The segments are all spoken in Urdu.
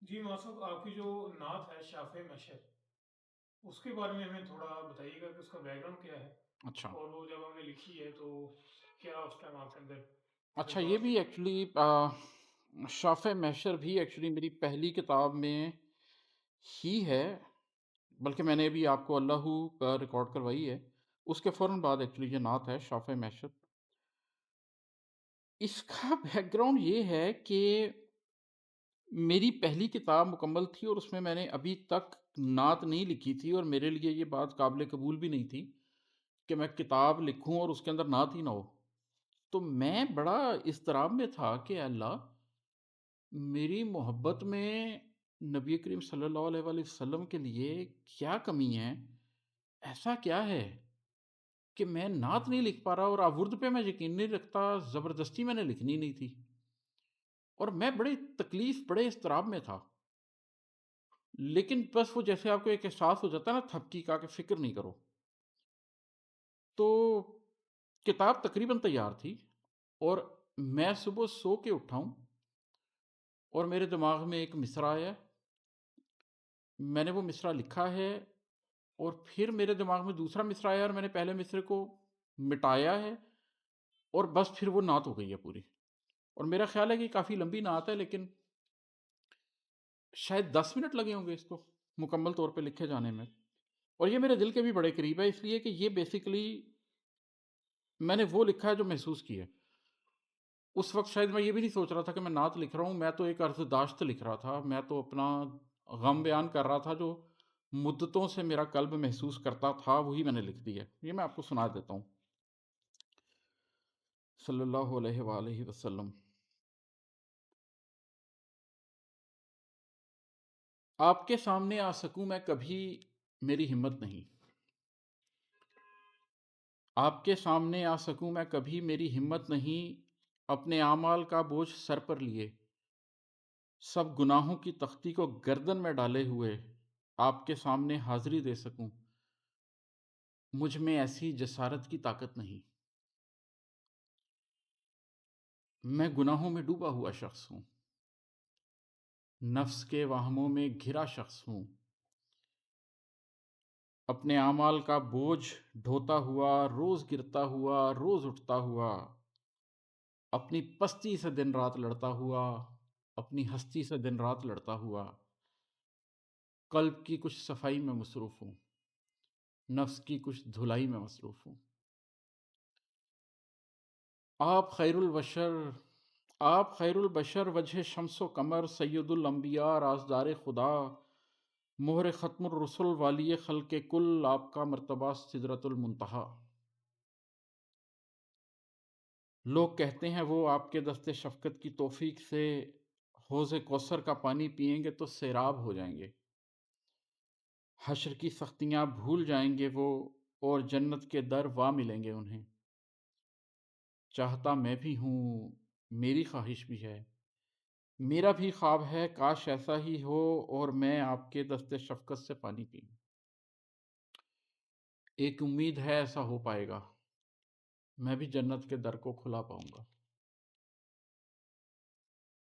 جی ماسب آپ کی جو نعت ہے شاف محشر، اس کے بارے میں ہمیں تھوڑا بتائیے گا کہ اس کا بیک گراؤنڈ کیا ہے، اچھا اور وہ جب ہم نے لکھی ہے تو کیا اس ٹائم آپ کے اندر اچھا یہ جذبات بھی تھے؟ ایکچولی شاف محشر بھی ایکچولی میری پہلی کتاب میں ہی ہے، بلکہ میں نے ابھی آپ کو اللہ کا ریکارڈ کروائی ہے، اس کے فوراً بعد ایکچولی یہ نعت ہے شاف محشر۔ اس کا بیک گراؤنڈ یہ ہے کہ میری پہلی کتاب مکمل تھی اور اس میں نے ابھی تک نعت نہیں لکھی تھی، اور میرے لیے یہ بات قابل قبول بھی نہیں تھی کہ میں کتاب لکھوں اور اس کے اندر نعت ہی نہ ہو۔ تو میں بڑا اضطراب میں تھا کہ اے اللہ، میری محبت میں نبی کریم صلی اللہ علیہ وآلہ وسلم کے لیے کیا کمی ہے، ایسا کیا ہے کہ میں نعت نہیں لکھ پا رہا، اور آورد پہ میں یقین نہیں رکھتا، زبردستی میں نے لکھنی نہیں تھی، اور میں بڑے تکلیف بڑے اضطراب میں تھا۔ لیکن بس وہ جیسے آپ کو ایک احساس ہو جاتا ہے نا تھپکی کا، کہ فکر نہیں کرو، تو کتاب تقریباً تیار تھی، اور میں صبح سو کے اٹھا ہوں اور میرے دماغ میں ایک مصرع آیا، میں نے وہ مصرع لکھا ہے، اور پھر میرے دماغ میں دوسرا مصرع آیا اور میں نے پہلے مصرے کو مٹایا ہے، اور بس پھر وہ نعت ہو گئی ہے پوری۔ اور میرا خیال ہے کہ کافی لمبی نعت ہے، لیکن شاید 10 منٹ لگے ہوں گے اس کو مکمل طور پہ لکھے جانے میں، اور یہ میرے دل کے بھی بڑے قریب ہے، اس لیے کہ یہ بیسیکلی میں نے وہ لکھا ہے جو محسوس کیا ہے۔ اس وقت شاید میں یہ بھی نہیں سوچ رہا تھا کہ میں نعت لکھ رہا ہوں، میں تو ایک عرض داشت لکھ رہا تھا، میں تو اپنا غم بیان کر رہا تھا جو مدتوں سے میرا قلب محسوس کرتا تھا، وہی میں نے لکھ دی ہے۔ یہ میں آپ کو سنا دیتا ہوں، صلی اللہ علیہ وآلہ وسلم۔ آپ کے سامنے آ سکوں میں کبھی میری ہمت نہیں، آپ کے سامنے آ سکوں میں کبھی میری ہمت نہیں، اپنے اعمال کا بوجھ سر پر لیے، سب گناہوں کی تختی کو گردن میں ڈالے ہوئے آپ کے سامنے حاضری دے سکوں، مجھ میں ایسی جسارت کی طاقت نہیں۔ میں گناہوں میں ڈوبا ہوا شخص ہوں، نفس کے وہموں میں گھرا شخص ہوں، اپنے اعمال کا بوجھ ڈھوتا ہوا، روز گرتا ہوا، روز اٹھتا ہوا، اپنی پستی سے دن رات لڑتا ہوا، اپنی ہستی سے دن رات لڑتا ہوا، قلب کی کچھ صفائی میں مصروف ہوں، نفس کی کچھ دھلائی میں مصروف ہوں۔ آپ خیر البشر آپ خیر البشر، وجہ شمس و قمر، سید الانبیاء، رازدار خدا، مہر ختم الرسل، والی خلق کل، آپ کا مرتبہ سدرۃ المنتہا۔ لوگ کہتے ہیں وہ آپ کے دست شفقت کی توفیق سے حوض کوثر کا پانی پئیں گے تو سیراب ہو جائیں گے، حشر کی سختیاں بھول جائیں گے وہ، اور جنت کے در وا ملیں گے انہیں۔ چاہتا میں بھی ہوں، میری خواہش بھی ہے، میرا بھی خواب ہے، کاش ایسا ہی ہو اور میں آپ کے دست شفقت سے پانی پیوں۔ ایک امید ہے ایسا ہو پائے گا، میں بھی جنت کے در کو کھلا پاؤں گا۔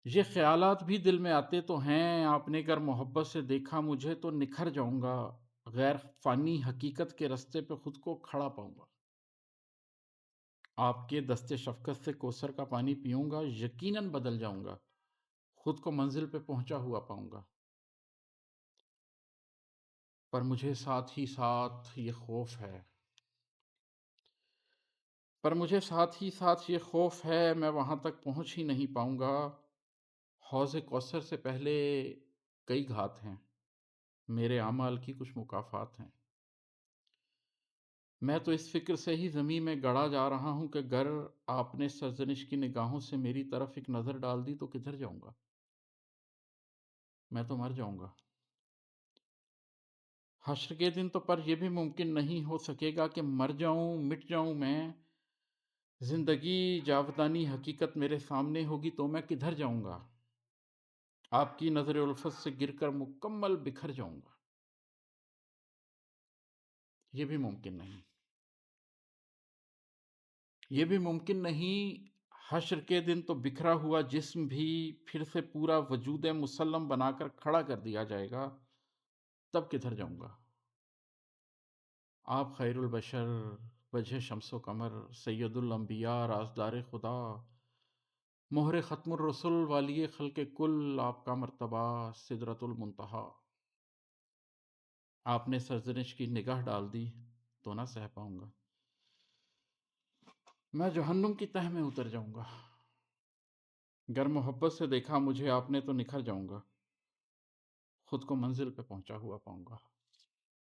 یہ خیالات بھی دل میں آتے تو ہیں، آپ نے اگر محبت سے دیکھا مجھے تو نکھر جاؤں گا، غیر فانی حقیقت کے رستے پہ خود کو کھڑا پاؤں گا۔ آپ کے دست شفقت سے کوثر کا پانی پیوں گا، یقیناً بدل جاؤں گا، خود کو منزل پہ پہنچا ہوا پاؤں گا۔ پر مجھے ساتھ ہی ساتھ یہ خوف ہے، میں وہاں تک پہنچ ہی نہیں پاؤں گا۔ حوض کوثر سے پہلے کئی گھات ہیں، میرے اعمال کی کچھ مکافات ہیں۔ میں تو اس فکر سے ہی زمین میں گڑا جا رہا ہوں کہ گر آپ نے سرزنش کی نگاہوں سے میری طرف ایک نظر ڈال دی تو کدھر جاؤں گا؟ میں تو مر جاؤں گا۔ حشر کے دن تو پر یہ بھی ممکن نہیں ہو سکے گا کہ مر جاؤں، مٹ جاؤں میں، زندگی جاودانی حقیقت میرے سامنے ہوگی تو میں کدھر جاؤں گا؟ آپ کی نظر الفت سے گر کر مکمل بکھر جاؤں گا۔ یہ بھی ممکن نہیں، یہ بھی ممکن نہیں، حشر کے دن تو بکھرا ہوا جسم بھی پھر سے پورا وجود مسلم بنا کر کھڑا کر دیا جائے گا، تب کدھر جاؤں گا؟ آپ خیر البشر، وجہ شمس و قمر، سید الانبیاء، رازدار خدا، مہر ختم الرسل، والی خلق کل، آپ کا مرتبہ سدرۃ المنتہا. آپ نے سرزنش کی نگاہ ڈال دی تو نہ سہ پاؤں گا، میں جہنم کی تہ میں اتر جاؤں گا. گر محبت سے دیکھا مجھے آپ نے تو نکھر جاؤں گا، خود کو منزل پہ پہنچا ہوا پاؤں گا.